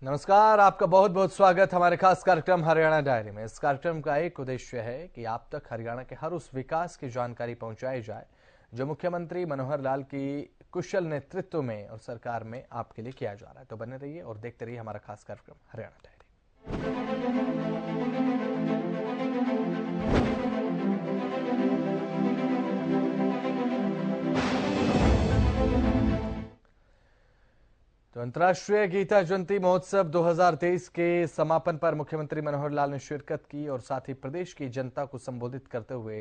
नमस्कार, आपका बहुत बहुत स्वागत हमारे खास कार्यक्रम हरियाणा डायरी में। इस कार्यक्रम का एक उद्देश्य है कि आप तक हरियाणा के हर उस विकास की जानकारी पहुंचाई जाए जो मुख्यमंत्री मनोहर लाल की कुशल नेतृत्व में और सरकार में आपके लिए किया जा रहा है। तो बने रहिए और देखते रहिए हमारा खास कार्यक्रम हरियाणा डायरी। तो अंतर्राष्ट्रीय गीता जयंती महोत्सव 2023 के समापन पर मुख्यमंत्री मनोहर लाल ने शिरकत की और साथ ही प्रदेश की जनता को संबोधित करते हुए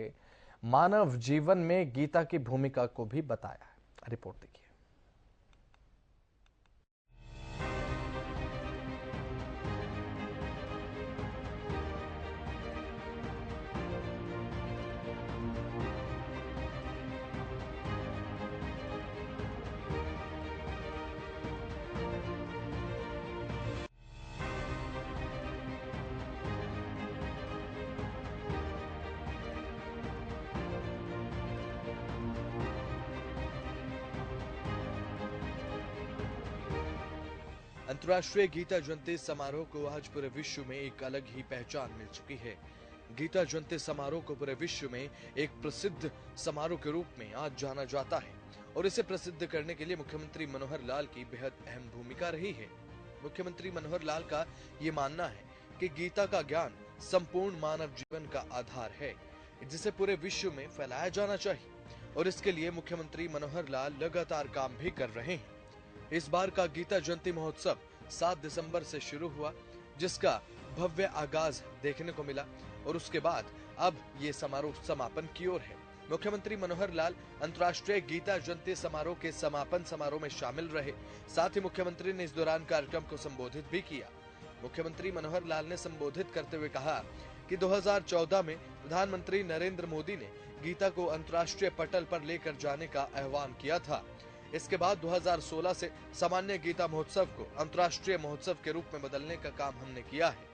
मानव जीवन में गीता की भूमिका को भी बताया। रिपोर्ट देखिए। अंतर्राष्ट्रीय गीता जयंती समारोह को आज पूरे विश्व में एक अलग ही पहचान मिल चुकी है। गीता जयंती समारोह को पूरे विश्व में एक प्रसिद्ध समारोह के रूप में आज जाना जाता है और इसे प्रसिद्ध करने के लिए मुख्यमंत्री मनोहर लाल की बेहद अहम भूमिका रही है। मुख्यमंत्री मनोहर लाल का ये मानना है कि गीता का ज्ञान संपूर्ण मानव जीवन का आधार है, जिसे पूरे विश्व में फैलाया जाना चाहिए और इसके लिए मुख्यमंत्री मनोहर लाल लगातार काम भी कर रहे हैं। इस बार का गीता जयंती महोत्सव 7 दिसंबर से शुरू हुआ, जिसका भव्य आगाज देखने को मिला और उसके बाद अब ये समारोह समापन की ओर है। मुख्यमंत्री मनोहर लाल अंतर्राष्ट्रीय गीता जयंती समारोह के समापन समारोह में शामिल रहे। साथ ही मुख्यमंत्री ने इस दौरान कार्यक्रम को संबोधित भी किया। मुख्यमंत्री मनोहर लाल ने संबोधित करते हुए कहा कि 2014 में प्रधानमंत्री नरेंद्र मोदी ने गीता को अंतर्राष्ट्रीय पटल पर लेकर जाने का आह्वान किया था। इसके बाद 2016 से सामान्य गीता महोत्सव को अंतर्राष्ट्रीय महोत्सव के रूप में बदलने का काम हमने किया है।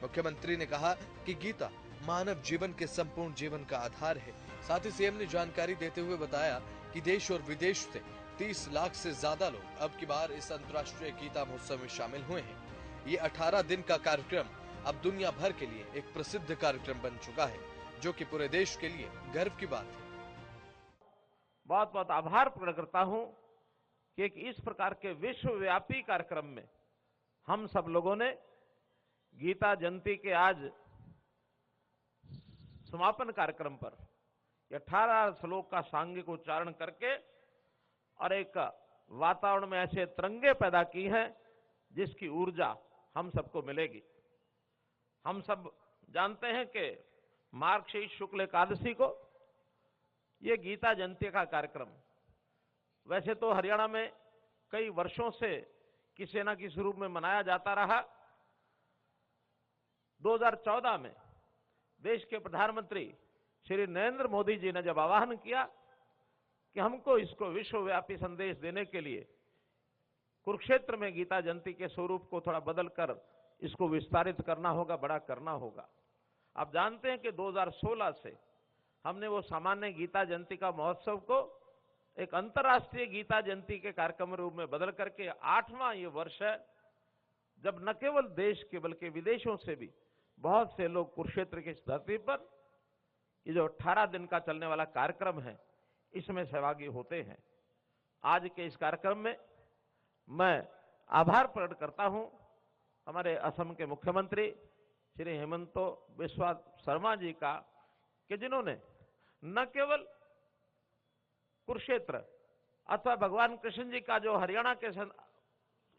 मुख्यमंत्री ने कहा कि गीता मानव जीवन के संपूर्ण जीवन का आधार है। साथ ही सीएम ने जानकारी देते हुए बताया कि देश और विदेश से 30 लाख से ज्यादा लोग अब की बार इस अंतर्राष्ट्रीय गीता महोत्सव में शामिल हुए हैं। ये 18 दिन का कार्यक्रम अब दुनिया भर के लिए एक प्रसिद्ध कार्यक्रम बन चुका है, जो कि पूरे देश के लिए गर्व की बात है। बहुत बहुत आभार प्रकट करता हूं कि एक इस प्रकार के विश्वव्यापी कार्यक्रम में हम सब लोगों ने गीता जयंती के आज समापन कार्यक्रम पर 18 श्लोक का सांगिक उच्चारण करके और एक वातावरण में ऐसे तरंगे पैदा की हैं जिसकी ऊर्जा हम सबको मिलेगी। हम सब जानते हैं कि मार्गशीर्ष शुक्ल एकादशी को ये गीता जयंती का कार्यक्रम वैसे तो हरियाणा में कई वर्षों से किसी न किसी रूप में मनाया जाता रहा। 2014 में देश के प्रधानमंत्री श्री नरेंद्र मोदी जी ने जब आह्वान किया कि हमको इसको विश्वव्यापी संदेश देने के लिए कुरुक्षेत्र में गीता जयंती के स्वरूप को थोड़ा बदलकर इसको विस्तारित करना होगा, बड़ा करना होगा। आप जानते हैं कि 2016 से हमने वो सामान्य गीता जयंती का महोत्सव को एक अंतर्राष्ट्रीय गीता जयंती के कार्यक्रम रूप में बदल करके 8वां ये वर्ष है जब न केवल देश के बल्कि विदेशों से भी बहुत से लोग कुरुक्षेत्र की धरती पर ये जो 18 दिन का चलने वाला कार्यक्रम है इसमें सहभागी होते हैं। आज के इस कार्यक्रम में मैं आभार प्रकट करता हूं हमारे असम के मुख्यमंत्री श्री हेमंत बिस्वा शर्मा जी का कि जिन्होंने न केवल कुरुक्षेत्र अथवा भगवान कृष्ण जी का जो हरियाणा के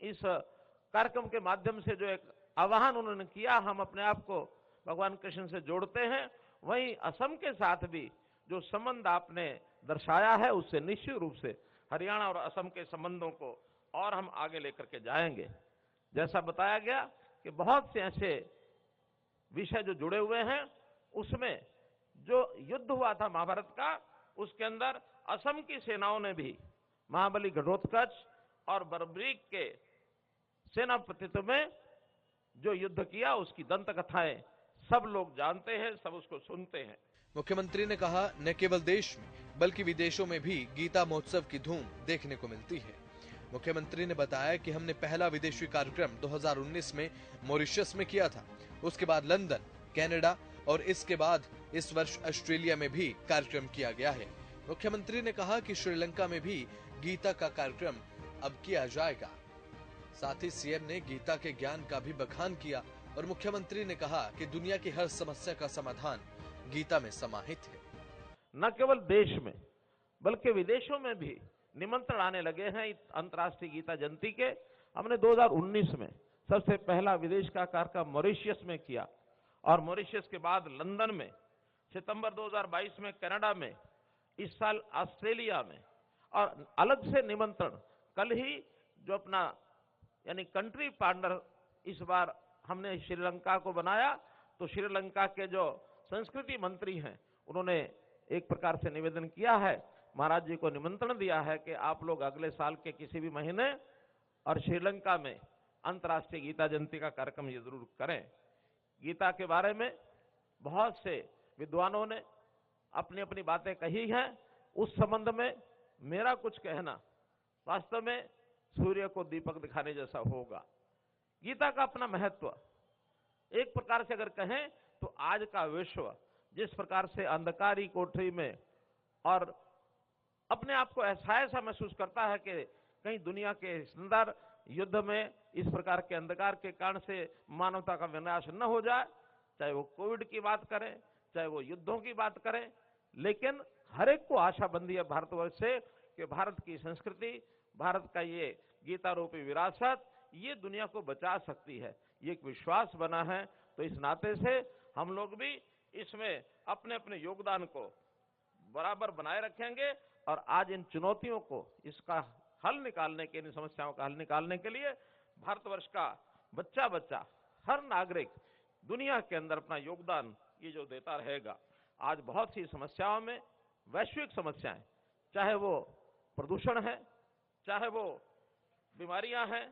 इस कार्यक्रम के माध्यम से जो एक आह्वान उन्होंने किया, हम अपने आप को भगवान कृष्ण से जोड़ते हैं, वहीं असम के साथ भी जो संबंध आपने दर्शाया है उससे निश्चित रूप से हरियाणा और असम के संबंधों को और हम आगे लेकर के जाएंगे। जैसा बताया गया कि बहुत से ऐसे विषय जो जुड़े हुए हैं, उसमें जो युद्ध हुआ था महाभारत का, उसके अंदर असम की सेनाओं ने भी महाबली घटोत्कच और बर्बरीक के सेनापतित्व में जो युद्ध किया उसकी दंत कथाएं सब लोग जानते हैं, सब उसको सुनते हैं। मुख्यमंत्री ने कहा न केवल देश में बल्कि विदेशों में भी गीता महोत्सव की धूम देखने को मिलती है। मुख्यमंत्री ने बताया कि हमने पहला विदेशी कार्यक्रम 2019 में मॉरिशस में किया था, उसके बाद लंदन, कनाडा और इसके बाद इस वर्ष ऑस्ट्रेलिया में भी कार्यक्रम किया गया है। मुख्यमंत्री ने कहा कि श्रीलंका में भी गीता का कार्यक्रम अब किया जाएगा। साथ ही सीएम ने गीता के ज्ञान का भी बखान किया और मुख्यमंत्री ने कहा कि दुनिया की हर समस्या का समाधान गीता में समाहित है। न केवल देश में बल्कि विदेशों में भी निमंत्रण आने लगे हैं अंतर्राष्ट्रीय गीता जयंती के। हमने 2019 में सबसे पहला विदेश का कार्यक्रम मॉरिशस में किया और मॉरिशस के बाद लंदन में, सितंबर 2022 में कनाडा में, इस साल ऑस्ट्रेलिया में, और अलग से निमंत्रण कल ही जो अपना यानी कंट्री पार्टनर इस बार हमने श्रीलंका को बनाया, तो श्रीलंका के जो संस्कृति मंत्री हैं उन्होंने एक प्रकार से निवेदन किया है, महाराज जी को निमंत्रण दिया है कि आप लोग अगले साल के किसी भी महीने और श्रीलंका में अंतर्राष्ट्रीय गीता जयंती का कार्यक्रम ये जरूर करें। गीता के बारे में बहुत से विद्वानों ने अपनी अपनी बातें कही हैं। उस संबंध में मेरा कुछ कहना वास्तव में सूर्य को दीपक दिखाने जैसा होगा। गीता का अपना महत्व एक प्रकार से अगर कहें तो आज का विश्व जिस प्रकार से अंधकारी कोठरी में और अपने आप को ऐसा महसूस करता है कि कहीं दुनिया के अंदर युद्ध में इस प्रकार के अंधकार के कारण से मानवता का विनाश न हो जाए, चाहे वो कोविड की बात करें, चाहे वो युद्धों की बात करें, लेकिन हर एक को आशा बंधी है भारतवर्ष से कि भारत की संस्कृति, भारत का ये गीता रूपी विरासत ये दुनिया को बचा सकती है, ये एक विश्वास बना है। तो इस नाते से हम लोग भी इसमें अपने अपने योगदान को बराबर बनाए रखेंगे और आज इन चुनौतियों को, इसका हल निकालने के, इन समस्याओं का हल निकालने के लिए भारतवर्ष का बच्चा बच्चा हर नागरिक दुनिया के अंदर अपना योगदान ये जो देता रहेगा। आज बहुत सी समस्याओं में, वैश्विक समस्याएं, चाहे वो प्रदूषण है, चाहे वो बीमारियां हैं,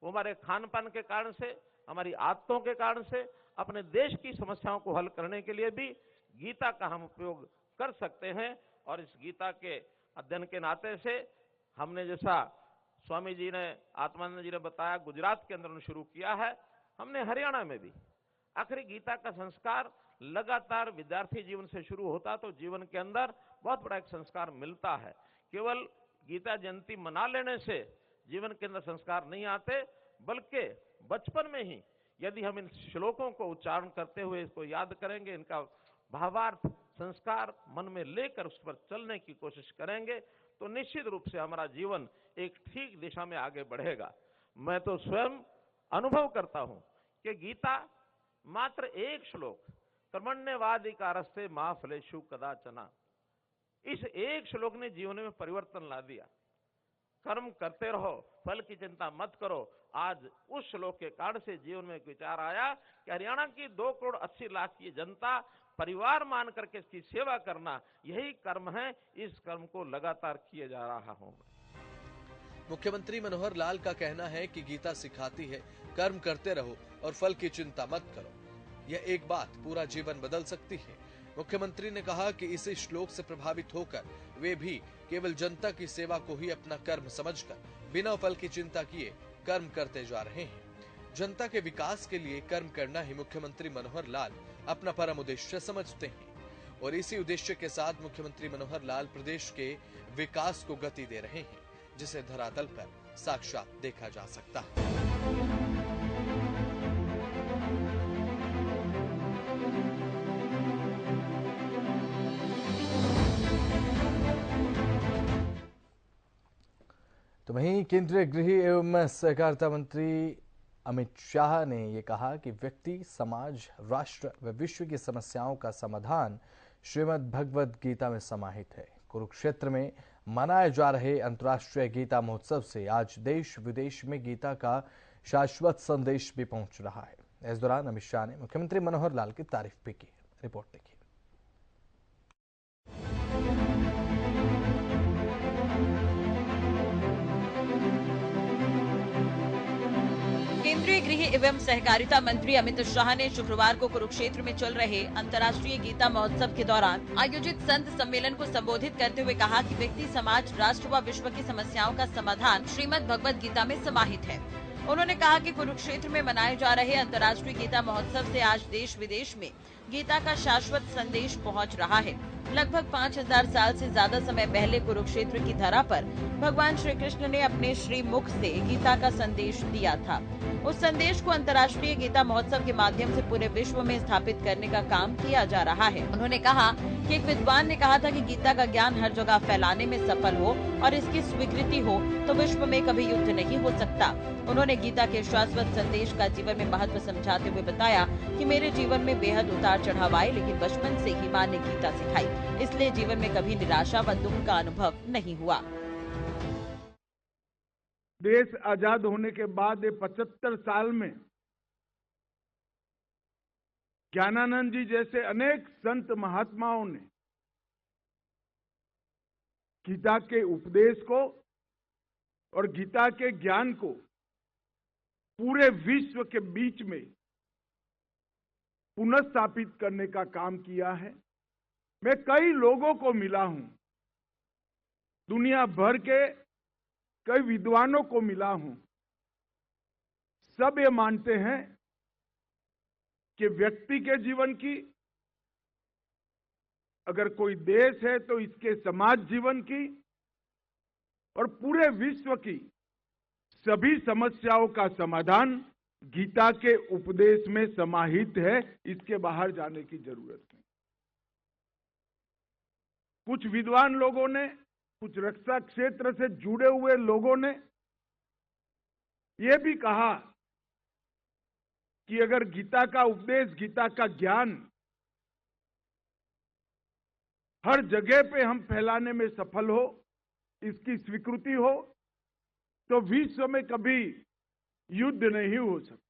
वो हमारे खान पान के कारण से, हमारी आदतों के कारण से, अपने देश की समस्याओं को हल करने के लिए भी गीता का हम उपयोग कर सकते हैं। और इस गीता के अध्ययन के नाते से हमने, जैसा स्वामी जी ने, आत्मानंद जी ने बताया, गुजरात के अंदर शुरू किया है, हमने हरियाणा में भी। आखिर गीता का संस्कार लगातार विद्यार्थी जीवन से शुरू होता तो जीवन के अंदर बहुत बड़ा एक संस्कार मिलता है। केवल गीता जयंती मना लेने से जीवन के अंदर संस्कार नहीं आते, बल्कि बचपन में ही यदि हम इन श्लोकों को उच्चारण करते हुए इसको याद करेंगे, इनका भावार्थ संस्कार मन में लेकर उस पर चलने की कोशिश करेंगे, तो निश्चित रूप से हमारा जीवन एक ठीक दिशा में आगे बढ़ेगा। मैं तो स्वयं अनुभव करता हूं कि गीता मात्र एक श्लोक, कर्मण्येवाधिकारस्ते मा फलेषु कदाचन, इस एक श्लोक ने जीवन में परिवर्तन ला दिया। कर्म करते रहो, फल की चिंता मत करो। आज उस श्लोक के कारण से जीवन में एक विचार आया कि हरियाणा की 2 करोड़ 80 लाख की जनता परिवार मान करके इसकी सेवा करना, यही कर्म है। इस कर्म को लगातार किए जा रहा हूं। मुख्यमंत्री मनोहर लाल का कहना है कि गीता सिखाती है कर्म करते रहो और फल की चिंता मत करो। यह एक बात पूरा जीवन बदल सकती है। मुख्यमंत्री ने कहा कि इसी श्लोक से प्रभावित होकर वे भी केवल जनता की सेवा को ही अपना कर्म समझकर बिना फल की चिंता किए कर्म करते जा रहे हैं। जनता के विकास के लिए कर्म करना ही मुख्यमंत्री मनोहर लाल अपना परम उद्देश्य समझते हैं और इसी उद्देश्य के साथ मुख्यमंत्री मनोहर लाल प्रदेश के विकास को गति दे रहे हैं, जिसे धरातल पर साक्षात देखा जा सकता है। तो वहीं केंद्रीय गृह एवं सहकारिता मंत्री अमित शाह ने ये कहा कि व्यक्ति, समाज, राष्ट्र व विश्व की समस्याओं का समाधान श्रीमद् भगवद गीता में समाहित है। कुरुक्षेत्र में मनाए जा रहे अंतर्राष्ट्रीय गीता महोत्सव से आज देश विदेश में गीता का शाश्वत संदेश भी पहुंच रहा है। इस दौरान अमित शाह ने मुख्यमंत्री मनोहर लाल की तारीफ भी की। रिपोर्ट देखिए। केंद्रीय केंद्रीय गृह एवं सहकारिता मंत्री अमित शाह ने शुक्रवार को कुरुक्षेत्र में चल रहे अंतर्राष्ट्रीय गीता महोत्सव के दौरान आयोजित संत सम्मेलन को संबोधित करते हुए कहा कि व्यक्ति, समाज, राष्ट्र व विश्व की समस्याओं का समाधान श्रीमद् भगवद गीता में समाहित है। उन्होंने कहा कि कुरुक्षेत्र में मनाए जा रहे अंतर्राष्ट्रीय गीता महोत्सव से आज देश विदेश में गीता का शाश्वत संदेश पहुंच रहा है। लगभग 5000 साल से ज्यादा समय पहले कुरुक्षेत्र की धरा पर भगवान श्री कृष्ण ने अपने श्रीमुख से गीता का संदेश दिया था। उस संदेश को अंतर्राष्ट्रीय गीता महोत्सव के माध्यम से पूरे विश्व में स्थापित करने का काम किया जा रहा है। उन्होंने कहा कि एक विद्वान ने कहा था कि गीता का ज्ञान हर जगह फैलाने में सफल हो और इसकी स्वीकृति हो तो विश्व में कभी युद्ध नहीं हो सकता। उन्होंने गीता के शाश्वत संदेश का जीवन में महत्व समझाते हुए बताया कि मेरे जीवन में बेहद उतार चढ़ाव आए, लेकिन बचपन से ही माँ ने गीता सिखाई, इसलिए जीवन में कभी निराशा व दुख का अनुभव नहीं हुआ। देश आजाद होने के बाद ये 75 साल में ज्ञानानंद जी जैसे अनेक संत महात्माओं ने गीता के उपदेश को और गीता के ज्ञान को पूरे विश्व के बीच में पुनर्स्थापित करने का काम किया है। मैं कई लोगों को मिला हूं, दुनिया भर के कई विद्वानों को मिला हूं। सब ये मानते हैं कि व्यक्ति के जीवन की, अगर कोई देश है तो इसके समाज जीवन की और पूरे विश्व की सभी समस्याओं का समाधान गीता के उपदेश में समाहित है। इसके बाहर जाने की जरूरत नहीं। कुछ विद्वान लोगों ने, कुछ रक्षा क्षेत्र से जुड़े हुए लोगों ने यह भी कहा कि अगर गीता का उपदेश, गीता का ज्ञान हर जगह पे हम फैलाने में सफल हो, इसकी स्वीकृति हो, तो विश्व में कभी युद्ध नहीं हो सकता।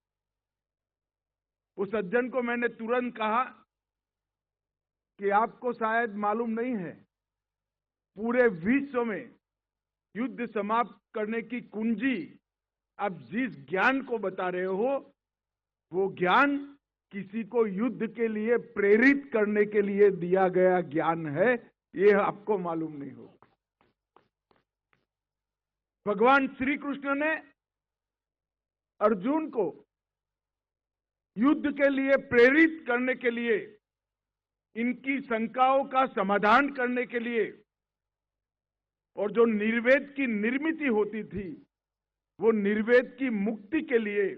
उस सज्जन को मैंने तुरंत कहा कि आपको शायद मालूम नहीं है, पूरे विश्व में युद्ध समाप्त करने की कुंजी आप जिस ज्ञान को बता रहे हो, वो ज्ञान किसी को युद्ध के लिए प्रेरित करने के लिए दिया गया ज्ञान है। ये आपको मालूम नहीं होगा। भगवान श्री कृष्ण ने अर्जुन को युद्ध के लिए प्रेरित करने के लिए, इनकी शंकाओं का समाधान करने के लिए, और जो निर्वेद की निर्मित होती थी, वो निर्वेद की मुक्ति के लिए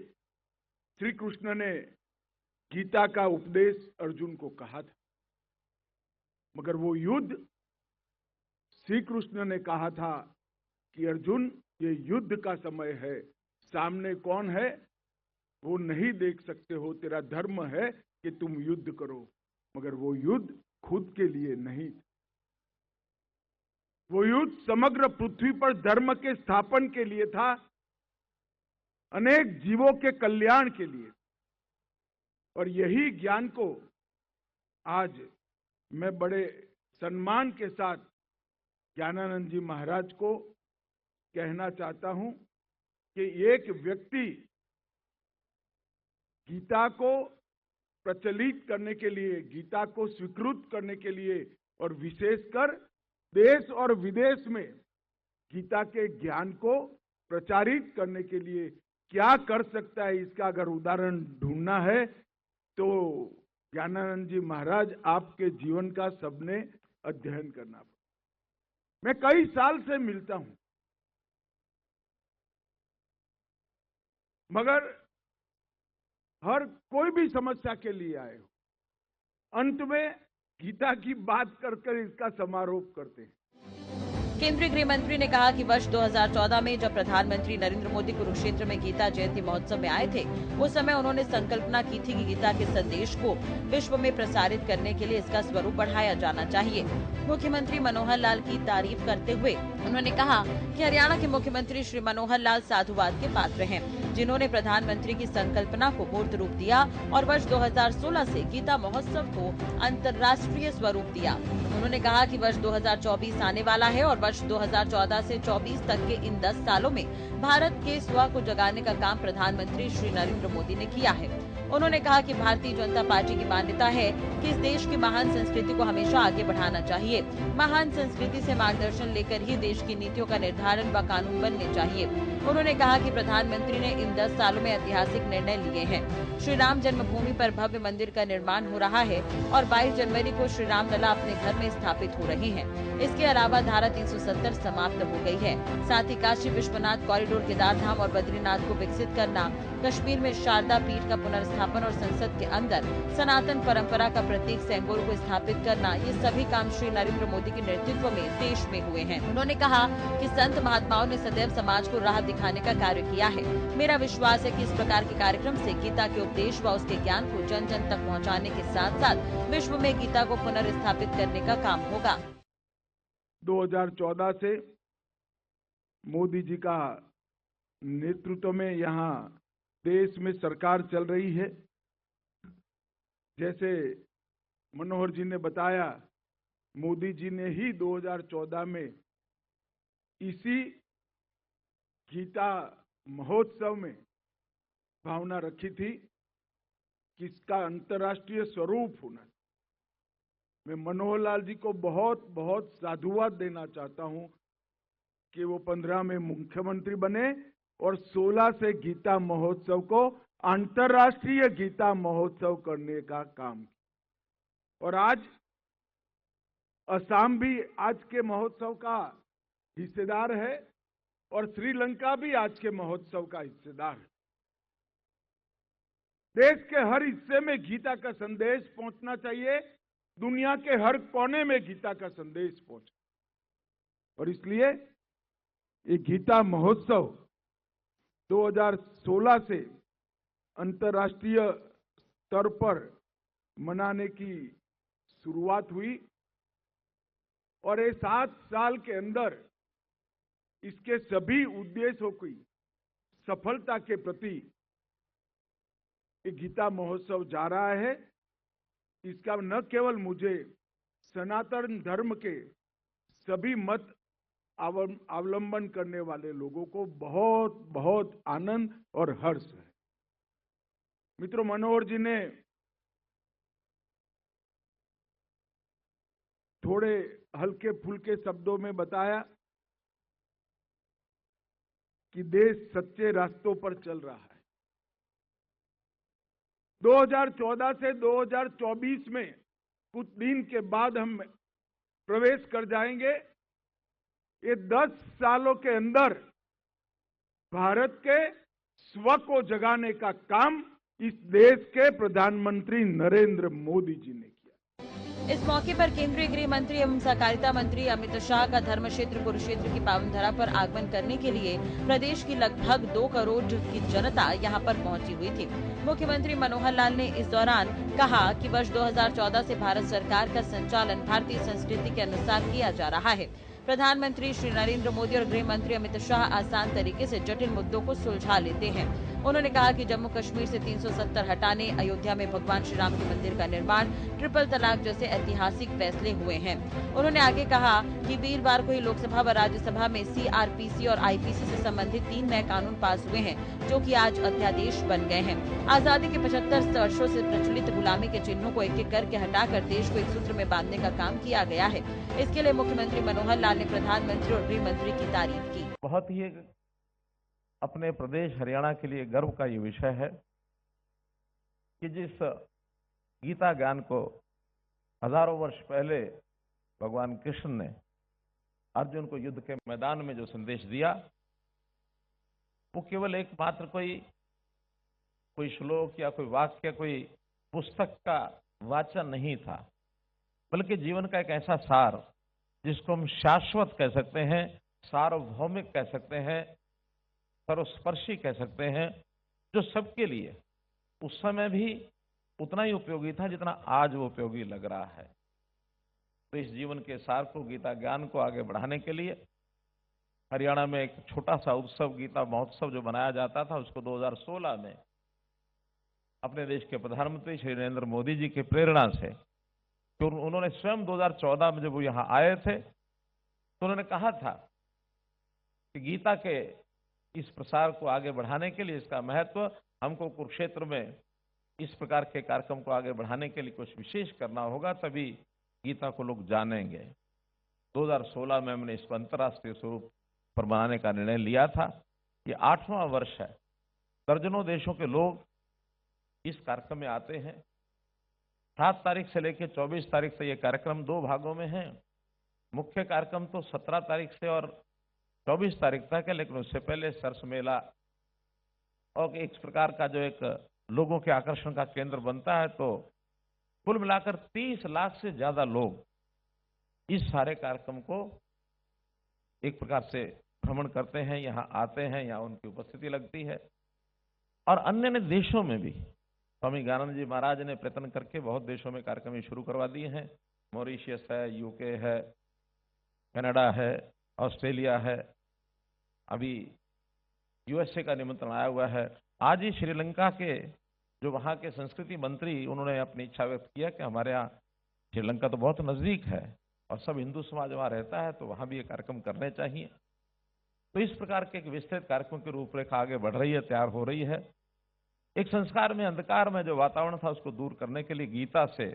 श्री कृष्ण ने गीता का उपदेश अर्जुन को कहा था। मगर वो युद्ध, श्री कृष्ण ने कहा था कि अर्जुन, ये युद्ध का समय है, सामने कौन है वो नहीं देख सकते हो, तेरा धर्म है कि तुम युद्ध करो। मगर वो युद्ध खुद के लिए नहीं, वो युद्ध समग्र पृथ्वी पर धर्म के स्थापन के लिए था, अनेक जीवों के कल्याण के लिए। और यही ज्ञान को आज मैं बड़े सम्मान के साथ ज्ञानानंद जी महाराज को कहना चाहता हूं कि एक व्यक्ति गीता को प्रचलित करने के लिए, गीता को स्वीकृत करने के लिए और विशेषकर देश और विदेश में गीता के ज्ञान को प्रचारित करने के लिए क्या कर सकता है, इसका अगर उदाहरण ढूंढना है तो ज्ञानानंद जी महाराज आपके जीवन का सबने अध्ययन करना। मैं कई साल से मिलता हूं, मगर हर कोई भी समस्या के लिए आए हो, अंत में गीता की बात कर इसका समारोह करते हैं। केंद्रीय गृह मंत्री ने कहा कि वर्ष 2014 में जब प्रधानमंत्री नरेंद्र मोदी कुरुक्षेत्र में गीता जयंती महोत्सव में आए थे, उस समय उन्होंने संकल्पना की थी कि गीता के संदेश को विश्व में प्रसारित करने के लिए इसका स्वरूप बढ़ाया जाना चाहिए। मुख्यमंत्री मनोहर लाल की तारीफ करते हुए उन्होंने कहा कि हरियाणा के मुख्यमंत्री श्री मनोहर लाल साधुवाद के पात्र हैं, जिन्होंने प्रधानमंत्री की संकल्पना को मूर्त रूप दिया और वर्ष 2016 से गीता महोत्सव को अंतर्राष्ट्रीय स्वरूप दिया। उन्होंने कहा कि वर्ष 2024 आने वाला है और वर्ष 2014 से 24 तक के इन 10 सालों में भारत के स्व को जगाने का काम प्रधानमंत्री श्री नरेंद्र मोदी ने किया है। उन्होंने कहा कि भारतीय जनता पार्टी की मान्यता है कि इस देश की महान संस्कृति को हमेशा आगे बढ़ाना चाहिए। महान संस्कृति से मार्गदर्शन लेकर ही देश की नीतियों का निर्धारण व कानून बनने चाहिए। उन्होंने कहा कि प्रधानमंत्री ने इन 10 सालों में ऐतिहासिक निर्णय लिए हैं। श्री राम जन्मभूमि पर भव्य मंदिर का निर्माण हो रहा है और 22 जनवरी को श्री राम लला अपने घर में स्थापित हो रही है। इसके अलावा धारा 370 समाप्त हो गई है। साथ ही काशी विश्वनाथ कॉरिडोर, केदारधाम और बद्रीनाथ को विकसित करना, कश्मीर में शारदा पीठ का पुनर्स्थापन और संसद के अंदर सनातन परंपरा का प्रतीक सेंगोर को स्थापित करना, ये सभी काम श्री नरेंद्र मोदी के नेतृत्व में देश में हुए हैं। उन्होंने कहा कि संत महात्माओं ने सदैव समाज को राह दिखाने का कार्य किया है। मेरा विश्वास है कि इस प्रकार के कार्यक्रम से गीता के उपदेश व उसके ज्ञान को जन जन तक पहुंचाने के साथ साथ विश्व में गीता को पुनर्स्थापित करने का काम होगा। 2014 से मोदी जी का नेतृत्व में यहाँ देश में सरकार चल रही है। जैसे मनोहर जी ने बताया, मोदी जी ने ही 2014 में इसी गीता महोत्सव में भावना रखी थी कि इसका अंतर्राष्ट्रीय स्वरूप होना। मैं मनोहर लाल जी को बहुत बहुत साधुवाद देना चाहता हूं कि वो 15 में मुख्यमंत्री बने और 16 से गीता महोत्सव को अंतर्राष्ट्रीय गीता महोत्सव करने का काम। और आज असम भी आज के महोत्सव का हिस्सेदार है और श्रीलंका भी आज के महोत्सव का हिस्सेदार है। देश के हर हिस्से में गीता का संदेश पहुंचना चाहिए, दुनिया के हर कोने में गीता का संदेश पहुंचे। और इसलिए ये गीता महोत्सव 2016 से अंतर्राष्ट्रीय स्तर पर मनाने की शुरुआत हुई और ये 7 साल के अंदर इसके सभी उद्देश्यों की सफलता के प्रति ये गीता महोत्सव जा रहा है। इसका न केवल मुझे सनातन धर्म के सभी मत अवलंबन करने वाले लोगों को बहुत बहुत आनंद और हर्ष है। मित्रों, मनोहर जी ने थोड़े हल्के फुल्के शब्दों में बताया कि देश सच्चे रास्तों पर चल रहा है। 2014 से 2024 में कुछ दिन के बाद हम प्रवेश कर जाएंगे। ये 10 सालों के अंदर भारत के स्व को जगाने का काम इस देश के प्रधानमंत्री नरेंद्र मोदी जी ने किया। इस मौके पर केंद्रीय गृह मंत्री एवं सहकारिता मंत्री अमित शाह का धर्म क्षेत्र कुरुक्षेत्र की पावन धरा पर आगमन करने के लिए प्रदेश की लगभग 2 करोड़ की जनता यहां पर पहुंची हुई थी। मुख्यमंत्री मनोहर लाल ने इस दौरान कहा कि वर्ष 2014 से भारत सरकार का संचालन भारतीय संस्कृति के अनुसार किया जा रहा है। प्रधानमंत्री श्री नरेंद्र मोदी और गृह मंत्री अमित शाह आसान तरीके से जटिल मुद्दों को सुलझा लेते हैं। उन्होंने कहा कि जम्मू कश्मीर से 370 हटाने, अयोध्या में भगवान श्री राम के मंदिर का निर्माण, ट्रिपल तलाक जैसे ऐतिहासिक फैसले हुए हैं। उन्होंने आगे कहा कि वीरवार को ही लोकसभा व राज्यसभा में सीआरपीसी और आईपीसी से संबंधित 3 नए कानून पास हुए हैं, जो कि आज अध्यादेश बन गए हैं। आजादी के 75 वर्षों से प्रचलित गुलामी के चिन्हों को एक एक करके हटाकर देश को एक सूत्र में बांधने का काम किया गया है। इसके लिए मुख्यमंत्री मनोहर लाल ने प्रधानमंत्री और गृह मंत्री की तारीफ की। बहुत ही अपने प्रदेश हरियाणा के लिए गर्व का ये विषय है कि जिस गीता ज्ञान को हजारों वर्ष पहले भगवान कृष्ण ने अर्जुन को युद्ध के मैदान में जो संदेश दिया, वो केवल एक मात्र कोई श्लोक या कोई वाक्य, कोई पुस्तक का वाचन नहीं था, बल्कि जीवन का एक ऐसा सार जिसको हम शाश्वत कह सकते हैं, सार्वभौमिक कह सकते हैं, सर्वस्पर्शी कह सकते हैं, जो सबके लिए उस समय भी उतना ही उपयोगी था जितना आज वो उपयोगी लग रहा है। तो इस जीवन के सार को, गीता ज्ञान को आगे बढ़ाने के लिए हरियाणा में एक छोटा सा उत्सव गीता महोत्सव जो मनाया जाता था, उसको 2016 में अपने देश के प्रधानमंत्री श्री नरेंद्र मोदी जी की प्रेरणा से, तो उन्होंने स्वयं 2014 में जब वो यहाँ आए थे तो उन्होंने कहा था कि गीता के इस प्रसार को आगे बढ़ाने के लिए, इसका महत्व, हमको कुरुक्षेत्र में इस प्रकार के कार्यक्रम को आगे बढ़ाने के लिए कुछ विशेष करना होगा, तभी गीता को लोग जानेंगे। 2016 में हमने इसको अंतर्राष्ट्रीय स्वरूप पर बनाने का निर्णय लिया था। ये 8वां वर्ष है। दर्जनों देशों के लोग इस कार्यक्रम में आते हैं। 7 तारीख से लेकर 24 तारीख से ये कार्यक्रम 2 भागों में है। मुख्य कार्यक्रम तो 17 तारीख से और 24 तारीख तक है, लेकिन उससे पहले सरस मेला और एक प्रकार का जो एक लोगों के आकर्षण का केंद्र बनता है, तो कुल मिलाकर 30 लाख से ज्यादा लोग इस सारे कार्यक्रम को एक प्रकार से भ्रमण करते हैं, यहाँ आते हैं, यहाँ उनकी उपस्थिति लगती है। और अन्य देशों में भी स्वामी ज्ञानानंद जी महाराज ने प्रयत्न करके बहुत देशों में कार्यक्रम शुरू करवा दिए हैं। मॉरिशस है, यूके है, कनाडा है, ऑस्ट्रेलिया है, अभी यूएसए का निमंत्रण आया हुआ है। आज ही श्रीलंका के जो वहाँ के संस्कृति मंत्री, उन्होंने अपनी इच्छा व्यक्त किया कि हमारे यहाँ श्रीलंका तो बहुत नजदीक है और सब हिंदू समाज वहाँ रहता है, तो वहाँ भी ये कार्यक्रम करने चाहिए। तो इस प्रकार के एक विस्तृत कार्यक्रम की रूपरेखा आगे बढ़ रही है, तैयार हो रही है। एक संस्कार में, अंधकार में जो वातावरण था उसको दूर करने के लिए गीता से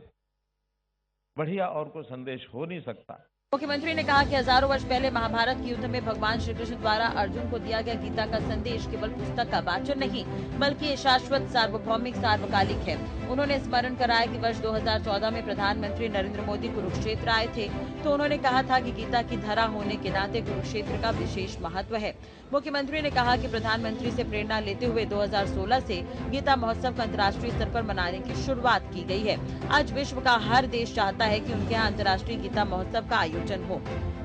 बढ़िया और कोई संदेश हो नहीं सकता। मुख्यमंत्री ने कहा कि हजारों वर्ष पहले महाभारत के युद्ध में भगवान श्री कृष्ण द्वारा अर्जुन को दिया गया गीता का संदेश केवल पुस्तक का वाचन नहीं, बल्कि ये शाश्वत, सार्वभौमिक, सार्वकालिक है। उन्होंने स्मरण कराया कि वर्ष 2014 में प्रधानमंत्री नरेंद्र मोदी कुरुक्षेत्र आए थे, तो उन्होंने कहा था कि गीता की धरा होने के नाते कुरुक्षेत्र का विशेष महत्व है। मुख्यमंत्री ने कहा कि प्रधानमंत्री से प्रेरणा लेते हुए 2016 से गीता महोत्सव का अंतर्राष्ट्रीय स्तर पर मनाने की शुरुआत की गई है। आज विश्व का हर देश चाहता है कि उनके यहाँ अंतर्राष्ट्रीय गीता महोत्सव का आयोजन हो।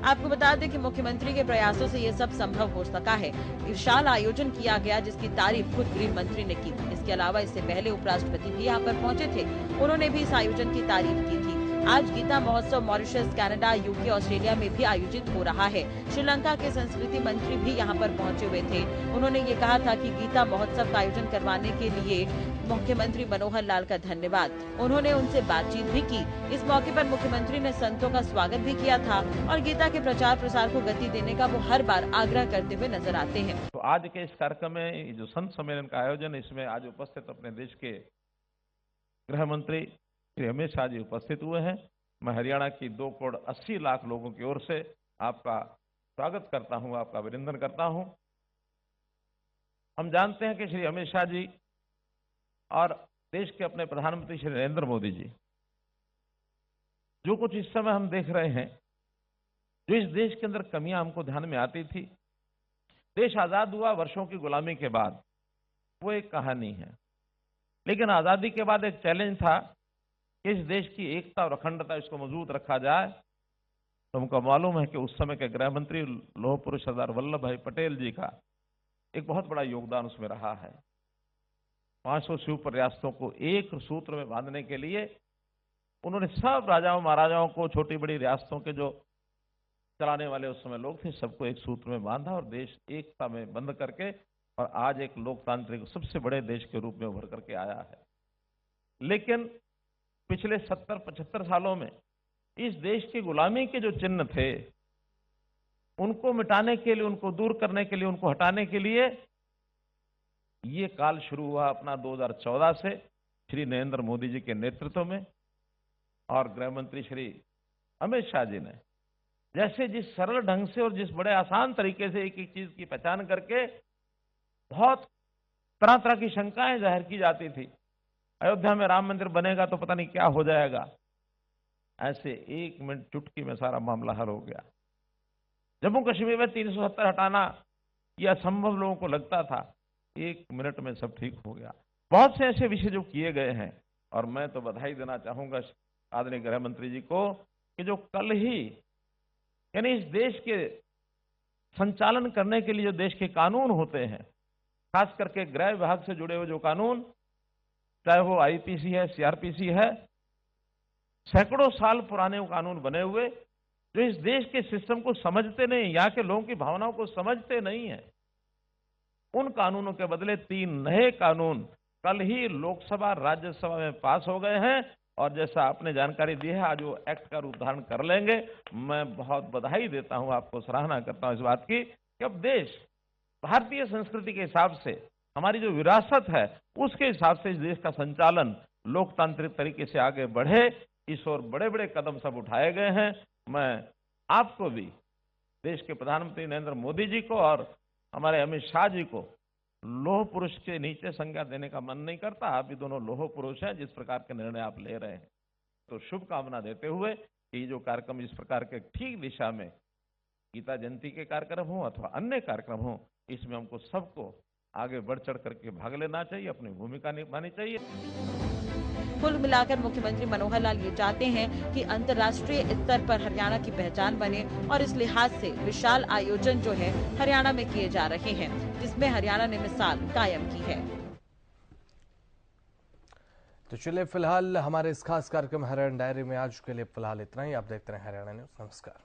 आपको बता दें कि मुख्यमंत्री के प्रयासों से ये सब संभव हो सका है। विशाल आयोजन किया गया, जिसकी तारीफ खुद गृह मंत्री ने की। इसके अलावा इससे पहले उपराष्ट्रपति भी यहाँ पर पहुँचे थे, उन्होंने भी इस आयोजन की तारीफ की थी। आज गीता महोत्सव मॉरिशस, कनाडा, यूके, ऑस्ट्रेलिया में भी आयोजित हो रहा है। श्रीलंका के संस्कृति मंत्री भी यहाँ पर पहुँचे हुए थे। उन्होंने ये कहा था कि गीता महोत्सव का आयोजन करवाने के लिए मुख्यमंत्री मनोहर लाल का धन्यवाद। उन्होंने उनसे बातचीत भी की। इस मौके पर मुख्यमंत्री ने संतों का स्वागत भी किया था और गीता के प्रचार प्रसार को गति देने का वो हर बार आग्रह करते हुए नजर आते हैं। तो आज के इस कार्यक्रम में जो संत सम्मेलन का आयोजन, इसमें आज उपस्थित अपने देश के गृह मंत्री श्री अमित शाह जी उपस्थित हुए हैं। मैं हरियाणा की 2 करोड़ 80 लाख लोगों की ओर से आपका स्वागत करता हूं, आपका अभिनंदन करता हूं। हम जानते हैं कि श्री अमित शाह जी और देश के अपने प्रधानमंत्री श्री नरेंद्र मोदी जी, जो कुछ इस समय हम देख रहे हैं, जो इस देश के अंदर कमियां हमको ध्यान में आती थी, देश आजाद हुआ वर्षों की गुलामी के बाद, वो एक कहानी है। लेकिन आजादी के बाद एक चैलेंज था कि इस देश की एकता और अखंडता, इसको मजबूत रखा जाए। तो हमको मालूम है कि उस समय के गृह मंत्री लौह पुरुष सरदार वल्लभ भाई पटेल जी का एक बहुत बड़ा योगदान उसमें रहा है। 500 से ऊपर रियासतों को एक सूत्र में बांधने के लिए उन्होंने सब राजाओं महाराजाओं को, छोटी बड़ी रियासतों के जो चलाने वाले उस समय लोग थे, सबको एक सूत्र में बांधा और देश एकता में बंद करके, और आज एक लोकतांत्रिक सबसे बड़े देश के रूप में उभर करके आया है। लेकिन पिछले 70-75 सालों में इस देश की गुलामी के जो चिन्ह थे, उनको मिटाने के लिए, उनको दूर करने के लिए, उनको हटाने के लिए ये काल शुरू हुआ अपना 2014 से श्री नरेंद्र मोदी जी के नेतृत्व में। और गृह मंत्री श्री अमित शाह जी ने जैसे जिस सरल ढंग से और जिस बड़े आसान तरीके से एक एक चीज की पहचान करके, बहुत तरह तरह की शंकाएं जाहिर की जाती थी, अयोध्या में राम मंदिर बनेगा तो पता नहीं क्या हो जाएगा, ऐसे 1 मिनट चुटकी में सारा मामला हल हो गया। जम्मू कश्मीर में 370 हटाना यह असंभव लोगों को लगता था, 1 मिनट में सब ठीक हो गया। बहुत से ऐसे विषय जो किए गए हैं, और मैं तो बधाई देना चाहूंगा आदरणीय गृह मंत्री जी को कि जो कल ही, यानी इस देश के संचालन करने के लिए जो देश के कानून होते हैं, खास करके गृह विभाग से जुड़े हुए जो कानून, चाहे वो आईपीसी है, सीआरपीसी है, सैकड़ों साल पुराने वो कानून बने हुए, जो इस देश के सिस्टम को समझते नहीं, यहाँ के लोगों की भावनाओं को समझते नहीं है, उन कानूनों के बदले 3 नए कानून कल ही लोकसभा राज्यसभा में पास हो गए हैं और जैसा आपने जानकारी दी है आज वो एक्ट का रूप धारण कर लेंगे। मैं बहुत बधाई देता हूं, आपको सराहना करता हूं इस बात की कि अब देश भारतीय संस्कृति के हिसाब से, हमारी जो विरासत है उसके हिसाब से इस देश का संचालन लोकतांत्रिक तरीके से आगे बढ़े, इस ओर बड़े बड़े कदम सब उठाए गए हैं। मैं आपको भी, देश के प्रधानमंत्री नरेंद्र मोदी जी को और हमारे अमित शाह जी को लोह पुरुष के नीचे संज्ञा देने का मन नहीं करता। आप भी दोनों लोह पुरुष हैं, जिस प्रकार के निर्णय आप ले रहे हैं। तो शुभकामना देते हुए कि जो कार्यक्रम इस प्रकार के ठीक दिशा में गीता जयंती के कार्यक्रम हो अथवा अन्य कार्यक्रम हो, इसमें हमको सबको आगे बढ़ चढ़ करके भाग लेना चाहिए, अपनी भूमिका निभानी चाहिए। कुल मिलाकर मुख्यमंत्री मनोहर लाल ये चाहते हैं कि अंतर्राष्ट्रीय स्तर पर हरियाणा की पहचान बने और इस लिहाज से विशाल आयोजन जो है हरियाणा में किए जा रहे हैं, जिसमें हरियाणा ने मिसाल कायम की है। तो चलिए फिलहाल हमारे इस खास कार्यक्रम हरियाणा डायरी में आज के लिए फिलहाल इतना ही। आप देखते रहे हरियाणा न्यूज। नमस्कार।